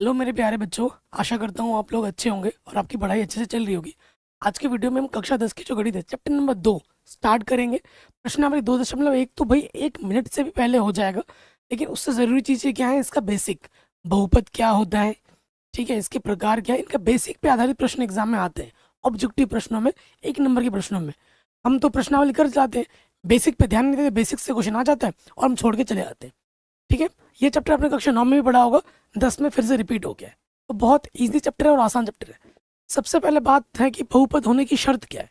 Hello मेरे प्यारे बच्चों। आशा करता हूँ आप लोग अच्छे होंगे और आपकी पढ़ाई अच्छे से चल रही होगी। आज के वीडियो में हम कक्षा 10 की जो गणित है चैप्टर नंबर 2 स्टार्ट करेंगे। प्रश्नावली 2.1 तो भाई 1 मिनट से भी पहले हो जाएगा, लेकिन उससे ज़रूरी चीज़ें क्या है, इसका बेसिक बहुपद क्या होता है, ठीक है, इसके प्रकार क्या है, इनका बेसिक पे आधारित प्रश्न एग्जाम में आते हैं। ऑब्जेक्टिव प्रश्नों में, 1 नंबर के प्रश्नों में हम तो प्रश्नावली कर जाते हैं, बेसिक पे ध्यान नहीं देते, बेसिक से क्वेश्चन आ जाता है और हम छोड़ के चले जाते हैं। ठीक है, ये चैप्टर आपने कक्षा 9 में भी पढ़ा होगा, 10 में फिर से रिपीट हो गया है। तो बहुत इजी चैप्टर है और आसान चैप्टर है। सबसे पहले बात है कि बहुपद होने की शर्त क्या है।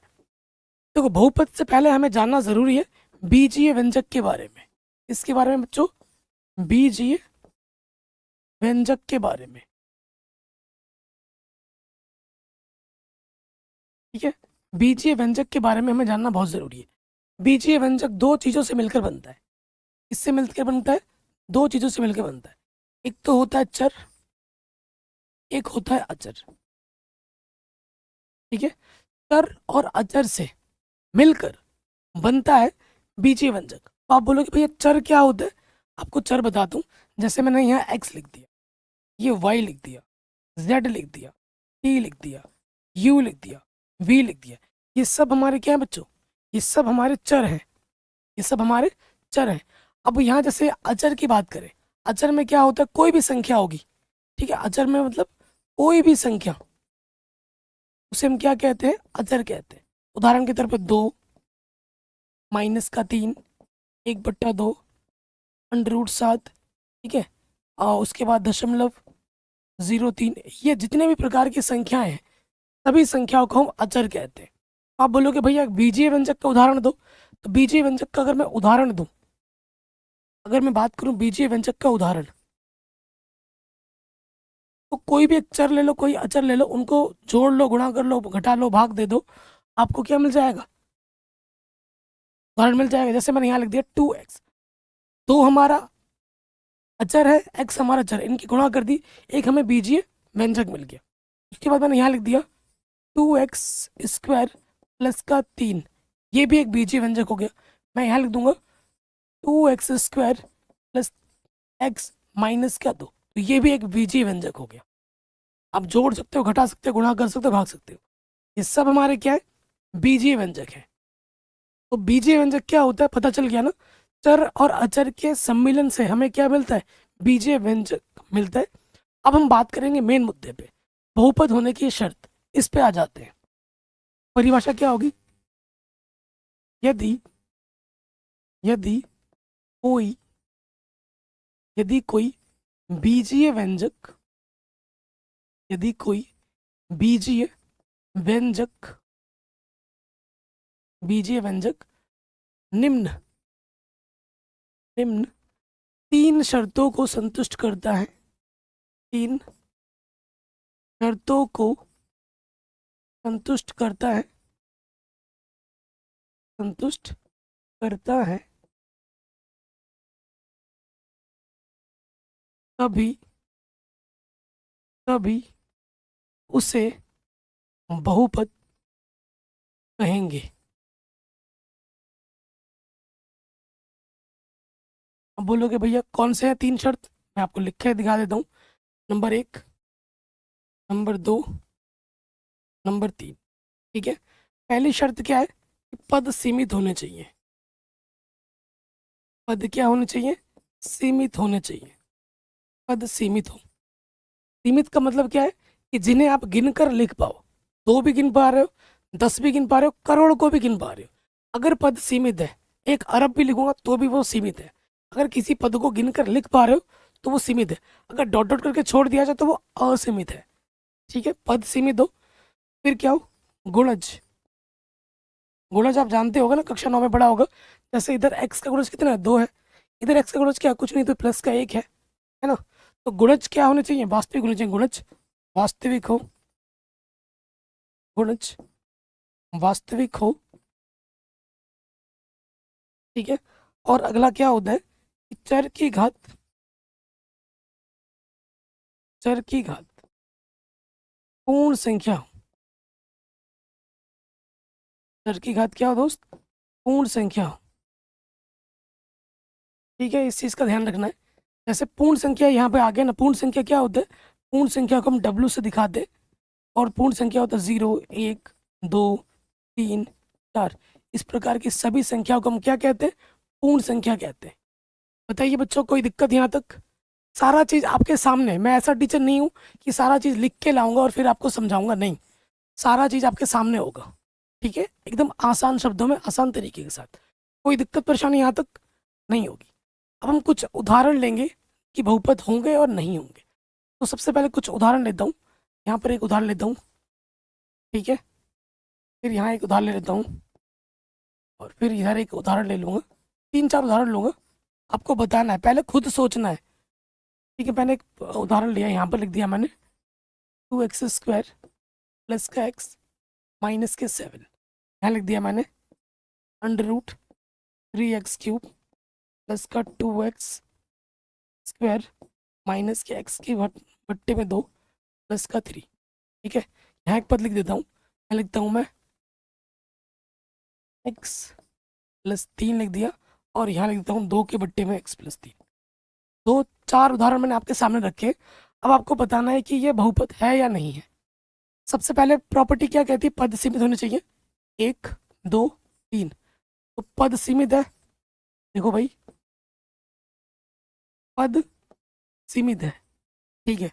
देखो, बहुपद से पहले हमें जानना जरूरी है बीजीय व्यंजक के बारे में। इसके बारे में बच्चों, बीजीय व्यंजक के बारे में, ठीक है। बीजीय व्यंजक के बारे में हमें जानना बहुत जरूरी है। बीजीय व्यंजक दो चीजों से मिलकर बनता है। किससे मिलकर बनता है? दो चीजों से मिलकर बनता है। एक तो होता है चर, एक होता है अचर। ठीक है, चर और अचर से मिलकर बनता है बीजीय व्यंजक। तो आप बोलोगे भैया चर क्या होता है? आपको चर बताता हूँ। जैसे मैंने यहाँ एक्स लिख दिया, ये वाई लिख दिया, जेड लिख दिया, टी लिख दिया, यू लिख दिया, वी लिख दिया। ये सब हमारे क्या है बच्चों? ये सब हमारे चर हैं। ये सब हमारे चर हैं। अब यहाँ जैसे अचर की बात करें, अचर में क्या होता है? कोई भी संख्या होगी, ठीक है। अचर में मतलब कोई भी संख्या, उसे हम क्या कहते हैं? अचर कहते हैं। उदाहरण के तौर पर 2, -3, 1/2, √7, ठीक है। उसके बाद 0.03, ये जितने भी प्रकार की संख्याएं हैं, सभी संख्याओं को हम अचर कहते हैं। आप बोलोगे भैया बीजीय व्यंजक का उदाहरण दो। तो बीजीय व्यंजक का अगर मैं उदाहरण दूं, अगर मैं बात करूं बीजीय व्यंजक का उदाहरण, तो कोई भी एक चर ले लो, कोई अचर ले लो, उनको जोड़ लो, गुणा कर लो, घटा लो, भाग दे दो, आपको क्या मिल जाएगा? उदाहरण मिल जाएगा। जैसे मैंने यहाँ लिख दिया 2x, तो हमारा अचर है, x हमारा चर, इनकी गुणा कर दी, एक हमें बीजीय व्यंजक मिल गया। उसके बाद मैंने यहाँ लिख दिया 2x² प्लस का 3, ये भी एक बीजीय व्यंजक हो गया। मैं यहाँ लिख दूंगा 2x² प्लस x माइनस का 2, तो ये भी एक बीजीय व्यंजक हो गया। आप जोड़ सकते हो, घटा सकते हो, गुणा कर सकते हो, भाग सकते हो। ये सब हमारे क्या है? बीजीय व्यंजक है। तो बीजीय व्यंजक क्या होता है पता चल गया ना। चर और अचर के सम्मिलन से हमें क्या मिलता है? बीजीय व्यंजक मिलता है। अब हम बात करेंगे मेन मुद्दे पे, बहुपद होने की शर्त। इस पे आ जाते हैं। परिभाषा क्या होगी? यदि यदि कोई यदि कोई बीजीय व्यंजक, यदि कोई बीजीय व्यंजक बीजीय व्यंजक निम्न निम्न 3 शर्तों को संतुष्ट करता है, 3 शर्तों को संतुष्ट करता है, संतुष्ट करता है, तभी तभी उसे बहुपद कहेंगे। अब बोलोगे भैया कौन से हैं 3 शर्त? मैं आपको लिख के दिखा देता हूँ। नंबर 1, नंबर 2, नंबर 3, ठीक है। पहली शर्त क्या है कि पद सीमित होने चाहिए। पद क्या होने चाहिए? सीमित होने चाहिए। पद सीमित हो। सीमित का मतलब क्या है? कि जिन्हें आप गिनकर लिख पाओ। 2 भी गिन पा रहे हो, 10 भी गिन पा रहे हो, करोड़ को भी गिन पा रहे हो। अगर पद सीमित है, 1 अरब भी लिखूंगा तो भी वो सीमित है। अगर किसी पद को गिनकर लिख पा रहे हो तो वो सीमित है। अगर डॉट डॉट करके छोड़ दिया जाए तो वो असीमित है। ठीक है, पद सीमित हो। फिर क्या हो? गुणज। गुणज आप जानते होगा ना, कक्षा 9 में पढ़ा होगा। जैसे इधर x का गुणज कितना है? 2 है। इधर x का गुणज क्या है? कुछ नहीं, तो प्लस का 1 है ना। तो गुणज क्या होने चाहिए? वास्तविक होने चाहिए। गुणज वास्तविक हो, गुणज वास्तविक हो, ठीक है। और अगला क्या होता है कि चर की घात पूर्ण संख्या हो। चर की घात क्या हो दोस्त? पूर्ण संख्या हो। ठीक है, इस चीज का ध्यान रखना है। जैसे पूर्ण संख्या यहाँ पे आ गया ना, पूर्ण संख्या क्या होता है? पूर्ण संख्या को हम W से दिखाते हैं, और पूर्ण संख्या होता है 0, 1, 2, 3, 4। इस प्रकार की सभी संख्याओं को हम क्या कहते हैं? पूर्ण संख्या कहते हैं। बताइए बच्चों, कोई दिक्कत यहाँ तक? सारा चीज आपके सामने, मैं ऐसा टीचर नहीं हूँ कि सारा चीज लिख के लाऊंगा और फिर आपको समझाऊंगा, नहीं, सारा चीज आपके सामने होगा, ठीक है, एकदम आसान शब्दों में, आसान तरीके के साथ। कोई दिक्कत परेशानी यहाँ तक नहीं होगी। अब हम कुछ उदाहरण लेंगे कि बहुपद होंगे और नहीं होंगे। तो सबसे पहले कुछ उदाहरण लेता हूँ। यहाँ पर एक उदाहरण लेता हूँ, ठीक है, फिर यहाँ एक उदाहरण ले लेता हूँ, और फिर इधर एक उदाहरण ले लूँगा, 3-4 उदाहरण लूँगा। आपको बताना है, पहले खुद सोचना है, ठीक है। मैंने एक उदाहरण लिया, यहाँ पर लिख दिया मैंने 2x² प्लस का x माइनस के 7। यहाँ लिख दिया मैंने √3x³ प्लस का 2x² माइनस के x की बट्टे में 2 प्लस का 3, ठीक है। यहाँ एक पद लिख देता हूँ, यहाँ लिखता हूँ मैं x प्लस 3 लिख दिया, और यहाँ लिख देता हूँ 2 के बट्टे में x प्लस 3। 2-4 उदाहरण मैंने आपके सामने रखे। अब आपको बताना है कि ये बहुपद है या नहीं है। सबसे पहले प्रॉपर्टी क्या कहती है? पद सीमित होने चाहिए, 1, 2, 3। तो पद सीमित है, देखो भाई, पद सीमित है, ठीक है।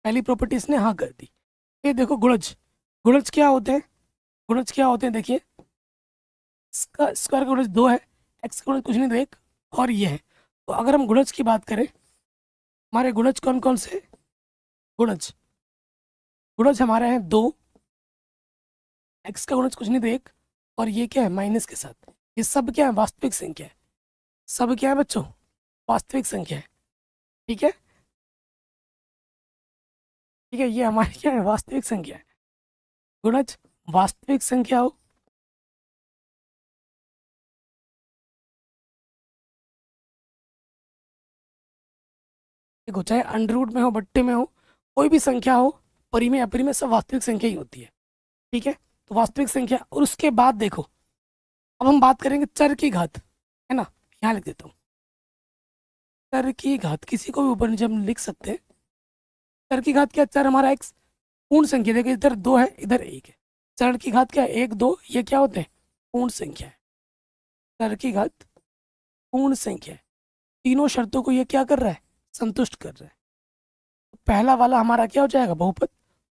पहली प्रॉपर्टी इसने हाँ कर दी। ये देखो गुणज, गुणज क्या होते हैं? गुणज क्या होते हैं देखिए, स्क्वायर का गुणज 2 है, एक्स का गुणज कुछ नहीं तो 1, और ये है। तो अगर हम गुणज की बात करें, हमारे गुणज कौन कौन से? गुणज हमारे हैं 2, एक्स का गुणज कुछ नहीं तो 1, और ये क्या है? माइनस के साथ। ये सब क्या है? वास्तविक संख्या है। सब क्या है बच्चों? वास्तविक संख्या है, ठीक है, ठीक है। ये हमारी क्या है? वास्तविक संख्या है। गुणज वास्तविक संख्या हो, देखो, चाहे अंडर रूट में हो, बट्टे में हो, कोई भी संख्या हो, परिमेय अपरिमेय सब वास्तविक संख्या ही होती है, ठीक है। तो वास्तविक संख्या, और उसके बाद देखो, अब हम बात करेंगे चर की घात, है ना। यहाँ लिख देता हूँ चर की घात, किसी को भी ऊपर नीचे हम लिख सकते हैं। चर की घात क्या? चर हमारा एक्स पूर्ण संख्या, देखो इधर 2 है, इधर 1 है। चर की घात क्या है? 1, 2, ये क्या होते हैं? पूर्ण संख्या है। चर की घात पूर्ण संख्या है। तीनों शर्तों को ये क्या कर रहा है? संतुष्ट कर रहा है। तो पहला वाला हमारा क्या हो जाएगा? बहुपद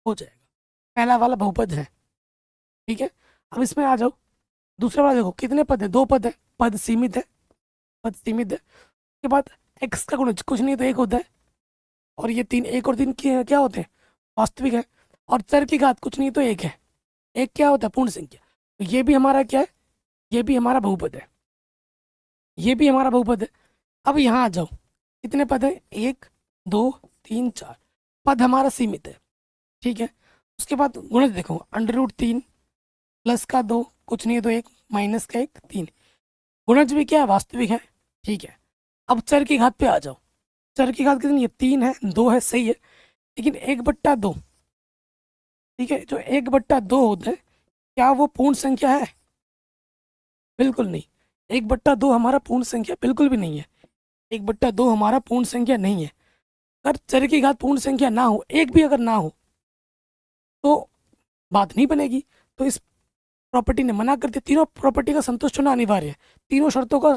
हो जाएगा। पहला वाला बहुपद है, ठीक है। अब इसमें आ जाओ, दूसरा वाला देखो, कितने पद है? 2 पद है, पद सीमित है, पद सीमित है। उसके बाद एक्स का गुणज कुछ नहीं तो 1 होता है, और ये 3, 1 और 3 क्या होते हैं? वास्तविक है। और चर की घात कुछ नहीं तो 1 है, 1 क्या होता है? पूर्ण संख्या। तो ये भी हमारा क्या है? ये भी हमारा बहुपद है, ये भी हमारा बहुपद है। अब यहाँ आ जाओ, कितने पद है? 1, 2, 3, 4। पद हमारा सीमित है, ठीक है। उसके बाद गुणज देखो, √3 प्लस का 2 कुछ नहीं है तो 1 माइनस का 1, 3। गुणज भी क्या है? वास्तविक है, ठीक है। अब चर की घात पे आ जाओ। चर की घात कितनी है? 3 है, 2 है, सही है, लेकिन 1/2, ठीक है। जो 1/2 होता है, क्या वो पूर्ण संख्या है? बिल्कुल नहीं। 1/2 हमारा पूर्ण संख्या बिल्कुल भी नहीं है। 1/2 हमारा पूर्ण संख्या नहीं है। अगर चर की घात पूर्ण संख्या ना हो, एक भी अगर ना हो, तो बात नहीं बनेगी। तो इस प्रॉपर्टी ने मना कर दिया। तीनों प्रॉपर्टी का संतुष्ट होना अनिवार्य है, तीनों शर्तों का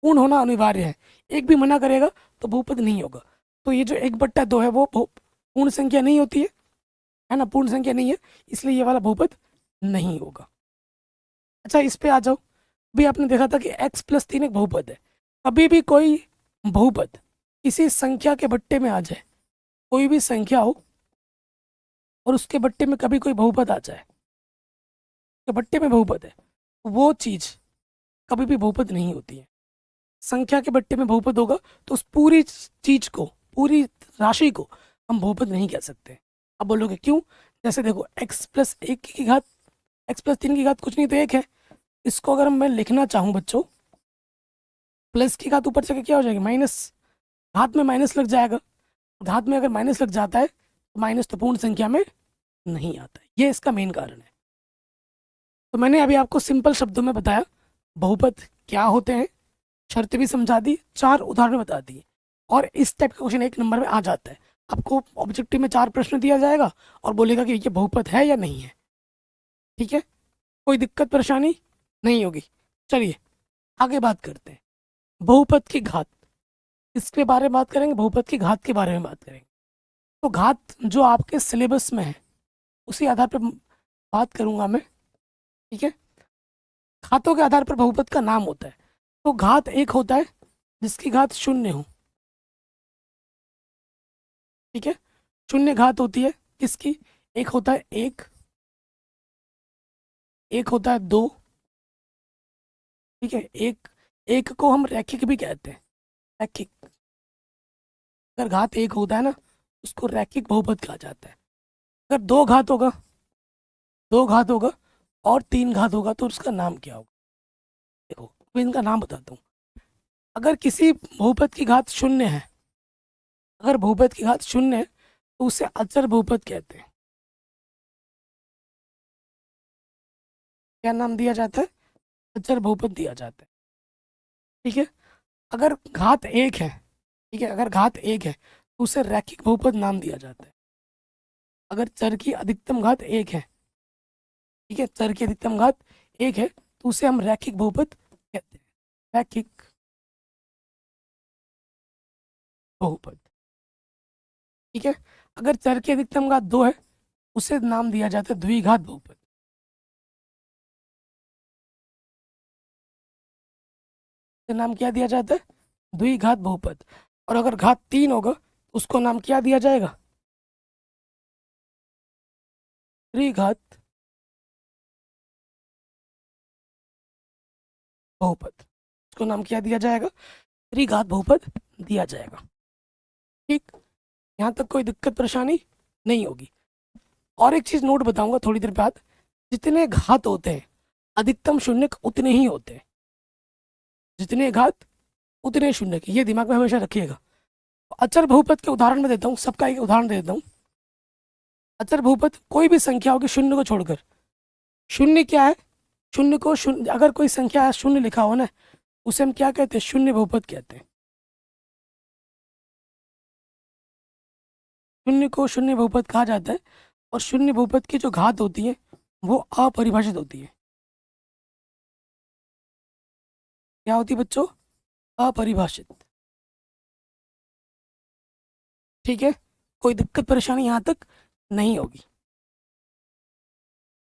पूर्ण होना अनिवार्य है। एक भी मना करेगा तो बहुपद नहीं होगा। तो ये जो 1/2 है वो पूर्ण संख्या नहीं होती है ना, पूर्ण संख्या नहीं है, इसलिए ये वाला बहुपद नहीं होगा। अच्छा, इस पे आ जाओ। अभी आपने देखा था कि x + 3 एक बहुपद है। कभी भी कोई बहुपद किसी संख्या के बट्टे में आ जाए, कोई भी संख्या हो और उसके बट्टे में कभी कोई बहुपद आ जाए, के बट्टे में बहुपद है, वो चीज कभी भी बहुपद नहीं होती है। संख्या के बट्टे में बहुपद होगा तो उस पूरी चीज को, पूरी राशि को हम बहुपद नहीं कह सकते। अब बोलोगे क्यों? जैसे देखो, x + 1 की घात, x + 3 की घात कुछ नहीं तो 1 है। इसको अगर मैं लिखना चाहूँ बच्चों, प्लस की घात ऊपर से क्या हो जाएगी? माइनस। घात में माइनस लग जाएगा। घात में अगर माइनस लग जाता है तो माइनस तो पूर्ण संख्या में नहीं आता है। ये इसका मेन कारण है। तो मैंने अभी आपको सिंपल शब्दों में बताया बहुपद क्या होते हैं, शर्त भी समझा दी, 4 उदाहरण बता दिए, और इस टाइप का क्वेश्चन 1 नंबर में आ जाता है। आपको ऑब्जेक्टिव में 4 प्रश्न दिया जाएगा और बोलेगा कि ये बहुपद है या नहीं है। ठीक है, कोई दिक्कत परेशानी नहीं होगी। चलिए आगे बात करते हैं। बहुपद की घात, इसके बारे में बात करेंगे, बहुपद की घात के बारे में बात करेंगे। तो घात जो आपके सिलेबस में है उसी आधार पर बात करूंगा मैं। ठीक है, घातों के आधार पर बहुपद का नाम होता है। तो घात एक होता है जिसकी घात 0 हो। ठीक है, 0 घात होती है किसकी? एक होता है एक होता है 2। ठीक है, एक को हम रैखिक भी कहते हैं, रैखिक। अगर घात एक होता है ना उसको रैखिक बहुपद कहा जाता है। अगर 2 घात होगा और 3 घात होगा तो उसका नाम क्या होगा? देखो मैं इनका नाम बताता हूँ। अगर किसी बहुपद की घात 0 है, अगर बहुपद की घात 0 है तो उसे अचर बहुपद कहते हैं। क्या नाम दिया जाता है? अचर बहुपद दिया जाता है। ठीक है, अगर घात एक है, ठीक है, अगर घात एक है तो उसे रैखिक बहुपद नाम दिया जाता है। अगर चर की अधिकतम घात एक है, ठीक है, चर की अधिकतम घात एक है तो उसे हम रैखिक बहुपद कहते हैं, रैखिक बहुपद। ठीक है, अगर चर की अधिकतम घात 2 है उसे नाम दिया जाता है द्विघात बहुपद। उसे नाम क्या दिया जाता है? द्विघात बहुपद। और अगर घात 3 होगा उसको नाम क्या दिया जाएगा? त्रिघात बहुपद। उसको नाम क्या दिया जाएगा? त्रिघात बहुपद दिया जाएगा। ठीक, यहाँ तक कोई दिक्कत परेशानी नहीं होगी। और एक चीज नोट बताऊंगा थोड़ी देर बाद, जितने घात होते हैं अधिकतम शून्य उतने ही होते हैं। जितने घात उतने शून्य ये दिमाग में हमेशा रखिएगा। अचर बहुपद के उदाहरण में देता हूँ, सबका एक उदाहरण दे देता हूँ। अचर बहुपद कोई भी संख्या होगी शून्य को छोड़कर। शून्य क्या है? शून्य को शून्य, अगर कोई संख्या शून्य लिखा हो ना उसे हम क्या कहते हैं? शून्य बहुपद कहते हैं। शून्य को शून्य बहुपद कहा जाता है। और शून्य बहुपद की जो घात होती है वो अपरिभाषित होती है। क्या होती है बच्चों? अपरिभाषित। ठीक है, कोई दिक्कत परेशानी यहाँ तक नहीं होगी।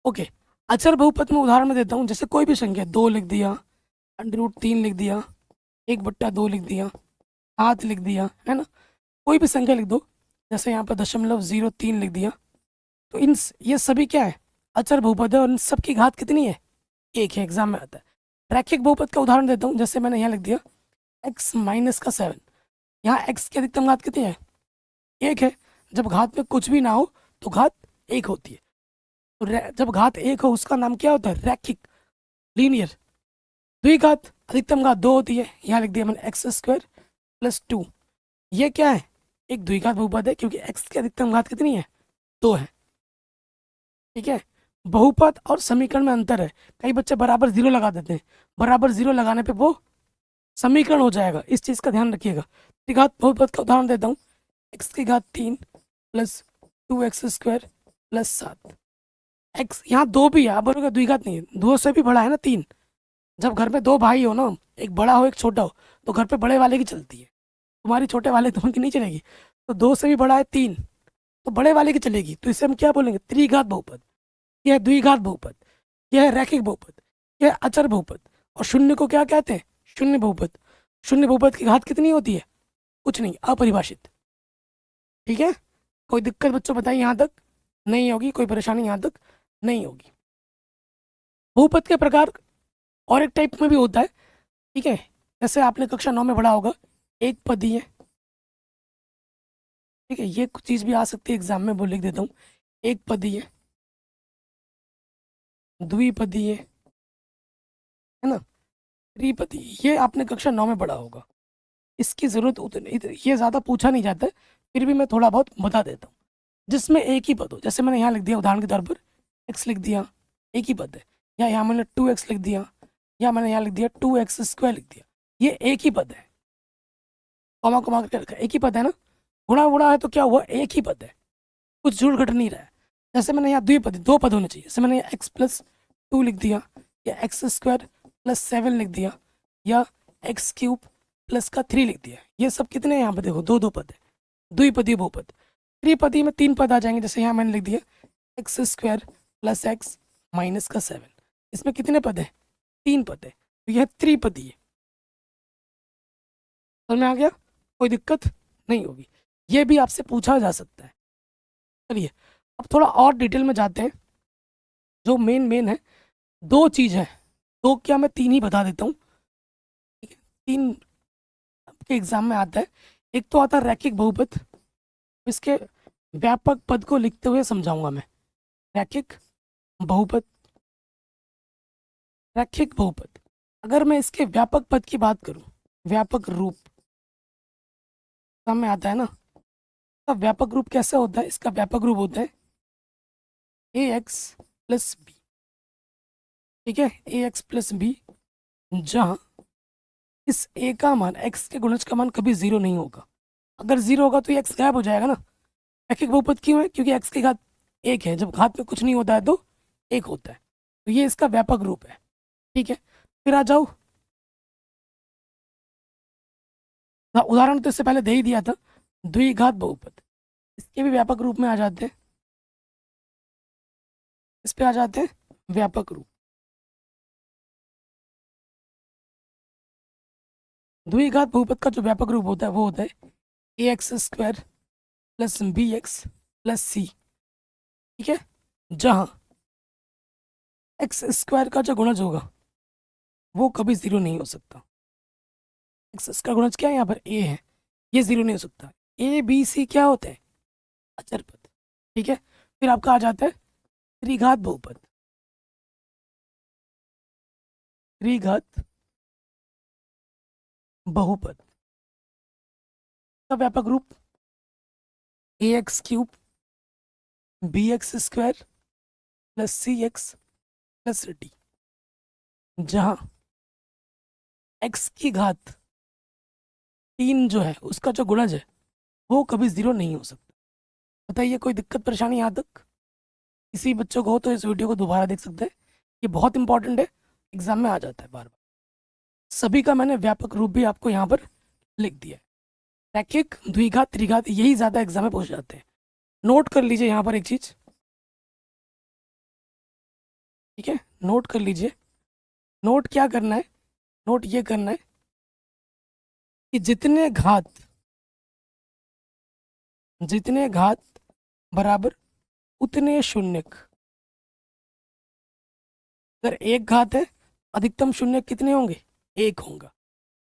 ओके, अचर बहुपद में उदाहरण में देता हूँ। जैसे कोई भी संख्या 2 लिख दिया, √3 लिख दिया, 1/2 लिख दिया, 7 लिख दिया, है ना, कोई भी संख्या लिख दो। जैसे यहाँ पर 0.03 लिख दिया। तो ये सभी क्या है? अचर बहुपद है। और इन सबकी घात कितनी है? एक है, एग्जाम में आता है। रैखिक बहुपद का उदाहरण देता हूँ। जैसे मैंने यहाँ लिख दिया x-7। यहाँ x की अधिकतम घात कितनी है? एक है। जब घात में कुछ भी ना हो तो घात एक होती है। तो जब घात एक हो उसका नाम क्या होता है? रैखिक, लीनियर। द्विघात अधिकतम घात 2 होती है। यहाँ लिख दिया मैंने x² + 2। ये क्या है? एक द्विघात बहुपद है क्योंकि x की अधिकतम घात कितनी है? 2 है। ठीक है, बहुपद और समीकरण में अंतर है। कई बच्चे बराबर 0 लगा देते हैं। बराबर 0 लगाने पे वो समीकरण हो जाएगा, इस चीज का ध्यान रखिएगा। त्रिघात बहुपद का उदाहरण देता हूँ। x³ + 2x² + 7। x यहाँ 2 भी है, अब बोलोगे द्विघात नहीं है, 2 से भी बड़ा है ना 3। जब घर में 2 भाई हो ना, एक बड़ा हो एक छोटा हो, तो घर पे बड़े वाले की चलती है, तुम्हारी छोटे वाले की नहीं चलेगी। तो 2 से भी बड़ा है 3, तो बड़े वाले की चलेगी। तो इसे हम क्या बोलेंगे? त्रिघात बहुपद। यह है द्विघात बहुपद, यह है रैखिक बहुपद, यह है अचर बहुपद। और शून्य को क्या कहते हैं? शून्य बहुपद। शून्य बहुपद की घात कितनी होती है? कुछ नहीं, अपरिभाषित। ठीक है, कोई दिक्कत बच्चों बताइए यहाँ तक नहीं होगी, कोई परेशानी यहाँ तक नहीं होगी। बहुपद के प्रकार और एक टाइप में भी होता है। ठीक है, जैसे आपने कक्षा 9 में पढ़ा होगा एक पदीय। ठीक है, ये कुछ चीज़ भी आ सकती है एग्जाम में, वो लिख देता हूँ। एक पदीय, द्विपदीय, है ना, त्रिपदीय। ये आपने कक्षा 9 में पढ़ा होगा। इसकी जरूरत उतनी, ये ज़्यादा पूछा नहीं जाता है, फिर भी मैं थोड़ा बहुत बता देता हूँ। जिसमें एक ही पद हो, जैसे मैंने यहाँ लिख दिया उदाहरण के तौर पर x लिख दिया, एक ही पद है। या यहाँ मैंने 2x लिख दिया, या मैंने यहाँ लिख दिया 2x² लिख दिया, ये एक ही पद है। कॉमा कॉमा करके रखा, एक ही पद है ना। गुणा गुणा है तो क्या हुआ, एक ही पद है, कुछ जुड़ घट नहीं रहा है। जैसे मैंने यहाँ द्विपद, दो पद होने चाहिए, जैसे मैंने एक्स प्लस 2 लिख दिया, या एक्स स्क्वायर प्लस 7 लिख दिया, या एक्स क्यूब प्लस का 3 लिख दिया। ये सब कितने हैं यहाँ पे, देखो दो दो पद है, द्विपदी बहुपद। त्रिपदी में 3 पद आ जाएंगे, जैसे यहाँ मैंने लिख दिया x square plus x minus का 7, इसमें कितने पद है, 3 पद है, तो यह त्रिपदी है। समझ में आ गया, कोई दिक्कत नहीं होगी, ये भी आपसे पूछा जा सकता है। चलिए अब थोड़ा और डिटेल में जाते हैं, जो मेन है। दो चीज़ है, दो क्या मैं 3 ही बता देता हूँ, 3 आपके एग्जाम में आता है। एक तो आता है रैखिक बहुपद, इसके व्यापक पद को लिखते हुए समझाऊंगा मैं। रैखिक बहुपद, रैखिक बहुपद, अगर मैं इसके व्यापक पद की बात करूं, व्यापक रूप में आता है ना, इसका व्यापक रूप कैसे होता है, इसका व्यापक रूप होता है ए एक्स प्लस बी, ठीक है, ए एक्स प्लस बी, जहाँ इस ए का मान, एक्स के गुणज का मान कभी 0 नहीं होगा। अगर 0 होगा तो ये एक्स गायब हो जाएगा ना। रैखिक बहुपद क्यों है, क्योंकि एक्स की घात 1 है, जब घात में कुछ नहीं होता है तो 1 होता है, तो ये इसका व्यापक रूप है, ठीक है। फिर आ जाओ, उदाहरण तो इससे पहले दे ही दिया था, द्विघात बहुपद, इसके भी व्यापक रूप में आ जाते हैं, इस पे आ जाते हैं व्यापक रूप। द्विघात बहुपद का जो व्यापक रूप होता है वो होता है a x square plus b x plus c, ठीक है, जहाँ एक्स स्क्वायर का जो गुणज होगा वो कभी 0 नहीं हो सकता। एक्स का गुणज क्या है, यहाँ पर ए है, ये 0 नहीं हो सकता। ए बी सी क्या होते हैं, अचर पद, ठीक है। फिर आपका आ जाता है त्रिघात बहुपद, त्रिघात बहुपद का व्यापक रूप a x cube b x square plus c x plus d, जहाँ एक्स की घात 3 जो है उसका जो गुणज है वो कभी 0 नहीं हो सकता। बताइए कोई दिक्कत परेशानी यहाँ तक, किसी बच्चों को हो तो इस वीडियो को दोबारा देख सकते हैं, ये बहुत इंपॉर्टेंट है, एग्जाम में आ जाता है बार बार। सभी का मैंने व्यापक रूप भी आपको यहाँ पर लिख दिया है। रैखिक, द्विघात, त्रिघात, यही ज़्यादा एग्जाम में पूछ जाते हैं। नोट कर लीजिए यहाँ पर एक चीज़, ठीक है, नोट कर लीजिए। नोट क्या करना है, नोट ये करना है कि जितने घात बराबर उतने शून्यक। अगर एक घात है, अधिकतम शून्य कितने होंगे, 1 होगा।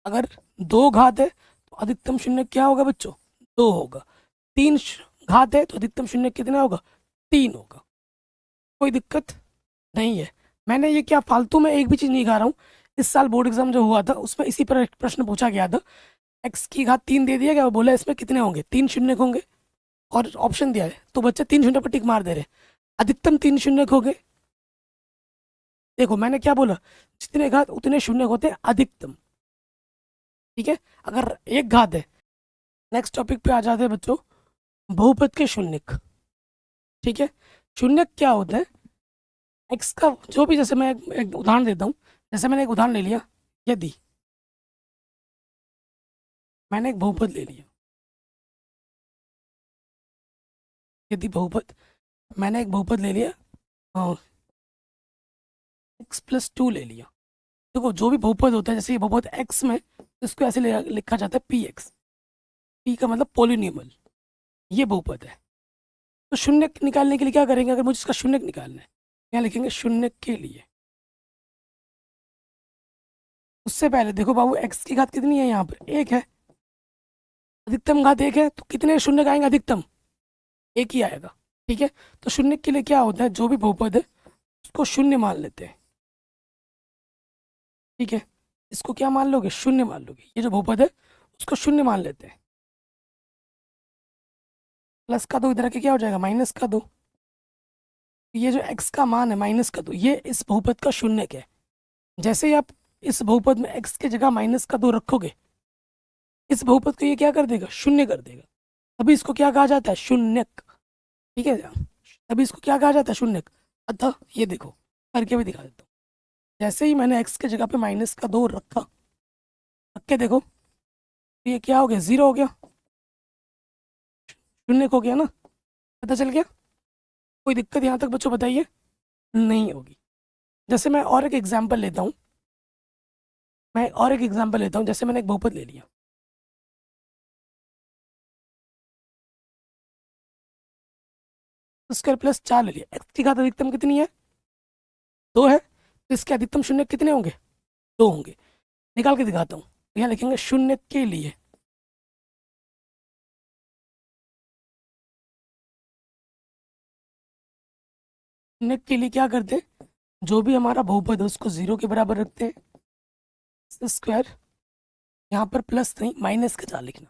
अगर 2 घात है तो अधिकतम शून्य क्या होगा बच्चों, 2 होगा। 3 घात है तो अधिकतम शून्य कितना होगा, 3 होगा। कोई दिक्कत नहीं है। मैंने ये क्या फालतू में एक भी चीज़ नहीं गा रहा हूँ, इस साल बोर्ड एग्जाम जो हुआ था उसमें इसी पर एक प्रश्न पूछा गया था, एक्स की घात 3 दे दिया गया, वो बोला इसमें कितने होंगे, 3 शून्य होंगे, और ऑप्शन दिया है, तो बच्चे 3 शून्य पर टिक मार दे रहे, अधिकतम 3 शून्य होंगे। देखो मैंने क्या बोला, जितने घात उतने शून्य होते हैं अधिकतम, ठीक है। अगर एक घात है, नेक्स्ट टॉपिक पे आ जाते हैं बच्चों, बहुपद के शून्यक, ठीक है। शून्यक क्या होता है, एक्स का जो भी, जैसे मैं एक उदाहरण देता हूँ, जैसे मैंने एक उदाहरण ले लिया, यदि मैंने एक बहुपद ले लिया, यदि बहुपद, मैंने एक बहुपद ले लिया, एक्स प्लस 2 ले लिया। देखो जो भी बहुपद होता है, जैसे ये बहुपद एक्स में, इसको ऐसे लिखा जाता है पी एक्स, पी का मतलब पोलिनियमल, ये बहुपद है। तो शून्य निकालने के लिए क्या करेंगे, अगर मुझे इसका शून्य निकालना है, यहाँ लिखेंगे शून्य के लिए। उससे पहले देखो बाबू, एक्स की घात कितनी है, यहाँ पर 1 है, अधिकतम घात 1 है, तो कितने शून्य आएंगे, अधिकतम 1 ही आएगा, ठीक है। तो शून्य के लिए क्या होता है, जो भी बहुपद है उसको शून्य मान लेते हैं, ठीक है। इसको क्या मान लोगे, शून्य मान लोगे, ये जो बहुपद है उसको शून्य मान लेते हैं। प्लस का 2 इधर के क्या हो जाएगा, माइनस का 2। ये जो x का मान है माइनस का 2, ये इस बहुपद का शून्यक है। जैसे ही आप इस बहुपद में x की जगह माइनस का 2 रखोगे, इस बहुपद को ये क्या कर देगा, शून्य कर देगा। तभी इसको क्या कहा जाता है, शून्यक। ठीक है, तभी इसको क्या कहा जाता है, शून्यक। अतः ये देखो करके भी दिखा देता हूँ। जैसे ही मैंने x के जगह पे -2 रखा, रख के देखो, तो ये क्या हो गया, 0 हो गया, शून्यक हो गया ना, पता चल गया। कोई दिक्कत यहाँ तक बच्चों बताइए, नहीं होगी। जैसे मैं और एक एग्जाम्पल लेता हूँ, जैसे मैंने एक बहुपद ले लिया, स्क्वायर प्लस 4 ले लिया, x की घात अधिकतम कितनी है, 2 है, तो इसके अधिकतम शून्य कितने होंगे, 2 होंगे। निकाल के दिखाता हूँ, यहाँ लिखेंगे शून्य के लिए, शून्य के लिए क्या करते हैं, जो भी हमारा बहुपद है उसको 0 के बराबर रखते हैं, स्क्वायर, यहाँ पर प्लस नहीं माइनस का 4 लिखना,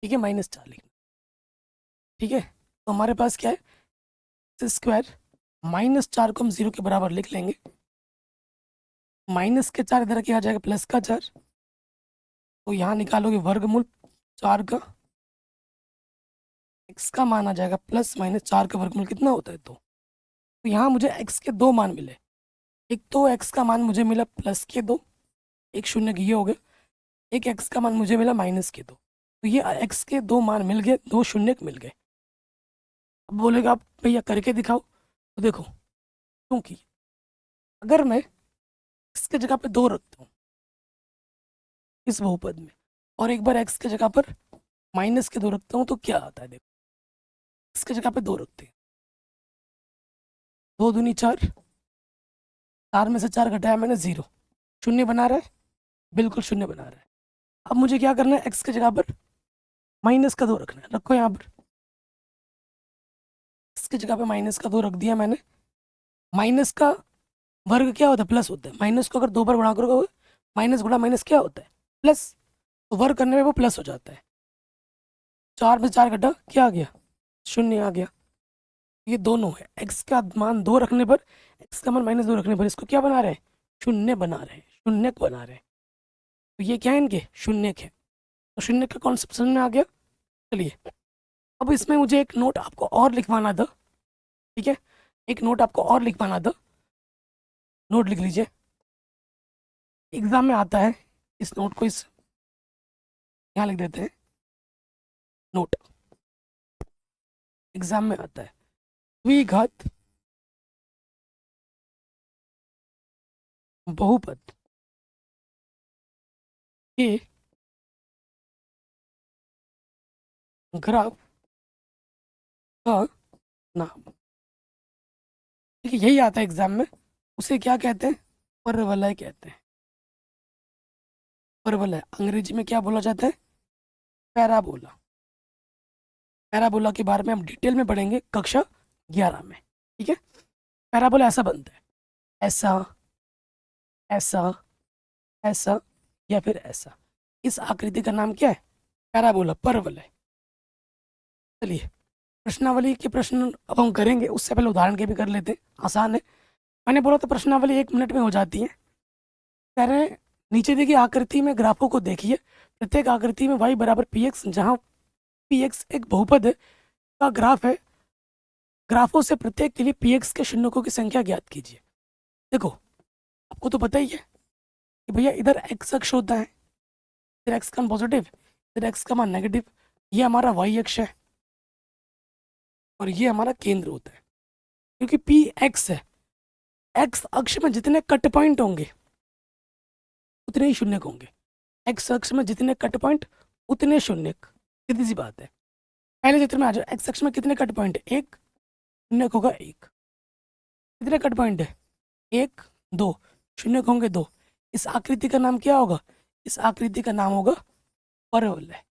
ठीक है, -4 लिखना, ठीक है। तो हमारे पास क्या है, स्क्वायर, -4 को हम 0 के बराबर लिख लेंगे, माइनस के 4 इधर क्या आ जाएगा, प्लस का 4, तो यहाँ निकालोगे वर्गमूल 4 का, x का मान आ जाएगा +-4 का वर्गमूल कितना होता है, तो यहाँ मुझे x के 2 मान मिले। एक तो x का मान मुझे मिला +2, एक शून्य ये हो गया, एक x का मान मुझे मिला -2, तो ये x के 2 मान मिल गए, 2 शून्य मिल गए। अब बोलेगा आप भैया करके दिखाओ, तो देखो, क्योंकि अगर मैं x के जगह पे 2 रखता हूँ इस बहुपद में, और एक बार x के जगह पर -2 रखता हूँ, तो क्या आता है, देखो x के जगह पे 2 रखते हैं, 2 दूनी 4, 4 में से 4 घटाया मैंने 0, शून्य बना रहा है, बिल्कुल शून्य बना रहा है। अब मुझे क्या करना है, x के जगह पर -2 रखना है, रखो यहाँ पर, x की जगह पे -2 रख दिया मैंने। माइनस का वर्ग क्या होता है, प्लस होता है, माइनस को अगर 2 बार गुणा करोगे, माइनस गुणा माइनस क्या होता है, प्लस, तो वर्ग करने में वो प्लस हो जाता है। 4 में 4 घटा क्या आ गया, शून्य आ गया। ये दोनों है, x का मान 2 रखने पर, x का मान -2 रखने पर इसको क्या बना रहे हैं, शून्य बना रहे हैं, शून्यक बना रहे हैं। तो ये क्या है, इनके शून्यक है, तो शून्यक का कॉन्सेप्ट समझ में आ गया। चलिए, अब इसमें मुझे एक नोट आपको और लिखवाना था, ठीक है, एक नोट आपको और लिखवाना था, नोट लिख लीजिए, एग्जाम में आता है, इस नोट को इस यहाँ लिख देते हैं, नोट एग्जाम में आता है, द्विघात बहुपद के ग्राफ का नाम, ठीक है, यही आता है एग्जाम में। उसे क्या कहते हैं, परवलय कहते हैं, परवलय अंग्रेजी में क्या बोला जाता है, पैराबोला। पैराबोला के बारे में हम डिटेल में पढ़ेंगे कक्षा 11 में, ठीक है। पैराबोला ऐसा बनता है, ऐसा, ऐसा, ऐसा, या फिर ऐसा, इस आकृति का नाम क्या है, पैराबोला, परवलय। चलिए, प्रश्नावली के प्रश्न अब हम करेंगे, उससे पहले उदाहरण के भी कर लेते हैं, आसान है। मैंने बोला तो प्रश्नावली 1 मिनट में हो जाती है। कह रहे हैं, नीचे देखिए आकृति में ग्राफों को देखिए, प्रत्येक आकृति में y बराबर px, जहाँ px एक बहुपद है का ग्राफ है, ग्राफों से प्रत्येक के लिए px के शून्यकों की संख्या ज्ञात कीजिए। देखो, आपको तो पता ही है कि भैया इधर x अक्ष होता है, इधर x का मान पॉजिटिव, इधर x का मान नेगेटिव, ये हमारा y अक्ष है और ये हमारा केंद्र होता है। क्योंकि px है, x अक्ष में जितने कट पॉइंट होंगे उतने ही शून्यक होंगे, x अक्ष में जितने कट पॉइंट उतने शून्यक, सीधी सी बात है। पहले चित्र में आ जाओ, x अक्ष में कितने कट पॉइंट है, 1, शून्यक होगा 1, कितने कट पॉइंट है, 1, 2, शून्यक होंगे 2। इस आकृति का नाम क्या होगा, इस आकृति का नाम होगा परवलय।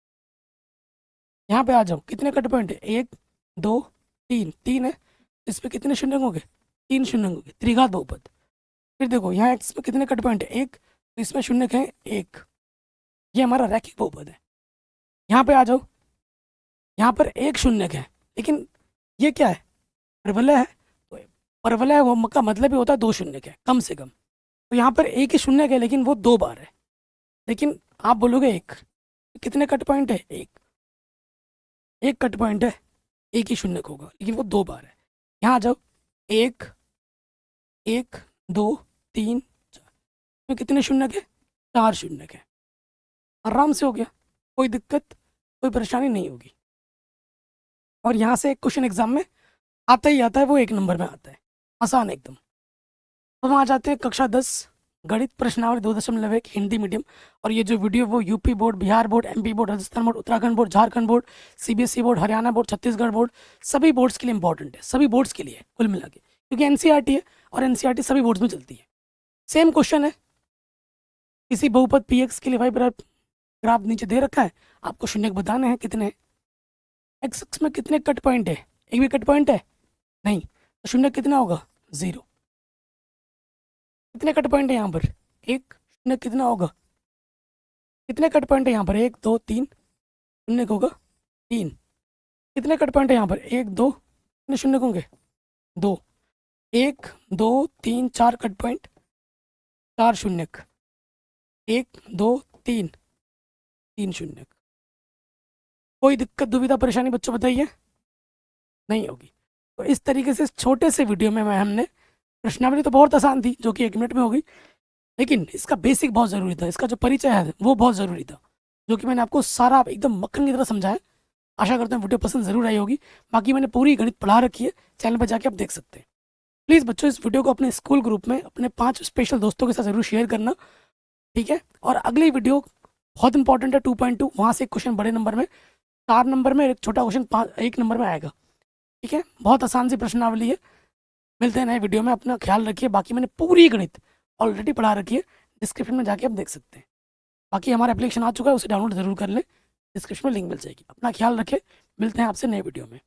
यहाँ पे आ जाओ, कितने कट पॉइंट है, 1, 2, 3, 3 है, इस पे कितने शून्यक होंगे, 3 शून्यक होंगे, त्रिघात बहुपद। फिर देखो यहाँ x में कितने कट पॉइंट है, 1, तो इसमें शून्यक है 1, ये हमारा रैखिक बहुपद है। यहाँ पे आ जाओ, यहाँ पर 1 शून्यक है, लेकिन ये क्या है, परवलय है, तो परवलय वो का मतलब ही होता है 2 शून्यक है कम से कम। तो यहाँ पर 1 ही शून्यक है, लेकिन वो 2 बार है, लेकिन आप बोलोगे 1, कितने कट पॉइंट है, 1, एक कट पॉइंट है, एक ही शून्य होगा, लेकिन वो 2 बार है। यहाँ आ जाओ, 1 1 2 3 4, में कितने शून्य के? 4 शून्य के। आराम से हो गया, कोई दिक्कत कोई परेशानी नहीं होगी। और यहाँ से एक क्वेश्चन एग्जाम में आता ही आता है, वो 1 नंबर में आता है, आसान एकदम। अब हम आ जाते हैं कक्षा 10 गणित प्रश्नावली 2.1 हिंदी मीडियम। और ये जो वीडियो वो UP board, Bihar board, MP board, Rajasthan board, Uttarakhand board, Jharkhand board, CBSE board, Haryana board, Chhattisgarh board, सभी बोर्ड्स के लिए इंपॉर्टेंट है, सभी बोर्ड्स के लिए कुल मिला के, क्योंकि एनसीईआरटी है और एनसीईआरटी सभी बोर्ड्स में चलती है। सेम क्वेश्चन है, किसी बहुपद पी एक्स के लिए भाई ग्राफ नीचे दे रखा है, आपको शून्य बताने हैं कितने एक्स एक्स में कितने कट पॉइंट है। एक भी कट पॉइंट है नहीं, तो शून्य कितना होगा? 0। कितने कट पॉइंट है यहाँ पर? 1। शून्य कितना होगा? कितने कट पॉइंट है यहाँ पर? 1 2 3, शून्य होगा 3। कितने कट पॉइंट है यहाँ पर? 1 2, कितने शून्य होंगे? 2। 1 2 3 4 कट पॉइंट, 4 शून्य। 1 2 3, 3 शून्य। कोई दिक्कत दुविधा परेशानी बच्चों बताइए? नहीं होगी। तो इस तरीके से इस छोटे से वीडियो में हमने, प्रश्नावली तो बहुत आसान थी जो कि 1 मिनट में हो गई, लेकिन इसका बेसिक बहुत ज़रूरी था, इसका जो परिचय है वो बहुत ज़रूरी था, जो कि मैंने आपको सारा एकदम मक्खन की तरह समझाया। आशा करता हूँ वीडियो पसंद ज़रूर आई होगी। बाकी मैंने पूरी गणित पढ़ा रखी है, चैनल पर जाके आप देख सकते हैं। प्लीज़ बच्चों इस वीडियो को अपने स्कूल ग्रुप में अपने 5 स्पेशल दोस्तों के साथ ज़रूर शेयर करना, ठीक है। और अगली वीडियो बहुत इंपॉर्टेंट है 2.2, वहाँ से एक क्वेश्चन बड़े नंबर में, 4 नंबर में, एक छोटा क्वेश्चन 1 नंबर में आएगा, ठीक है। बहुत आसान सी प्रश्नावली है। मिलते हैं नए वीडियो में, अपना ख्याल रखिए। बाकी मैंने पूरी गणित ऑलरेडी पढ़ा रखी है, डिस्क्रिप्शन में जाके आप देख सकते हैं। बाकी हमारा एप्लीकेशन आ चुका है, उसे डाउनलोड जरूर कर लें, डिस्क्रिप्शन में लिंक मिल जाएगी। अपना ख्याल रखें, मिलते हैं आपसे नए वीडियो में।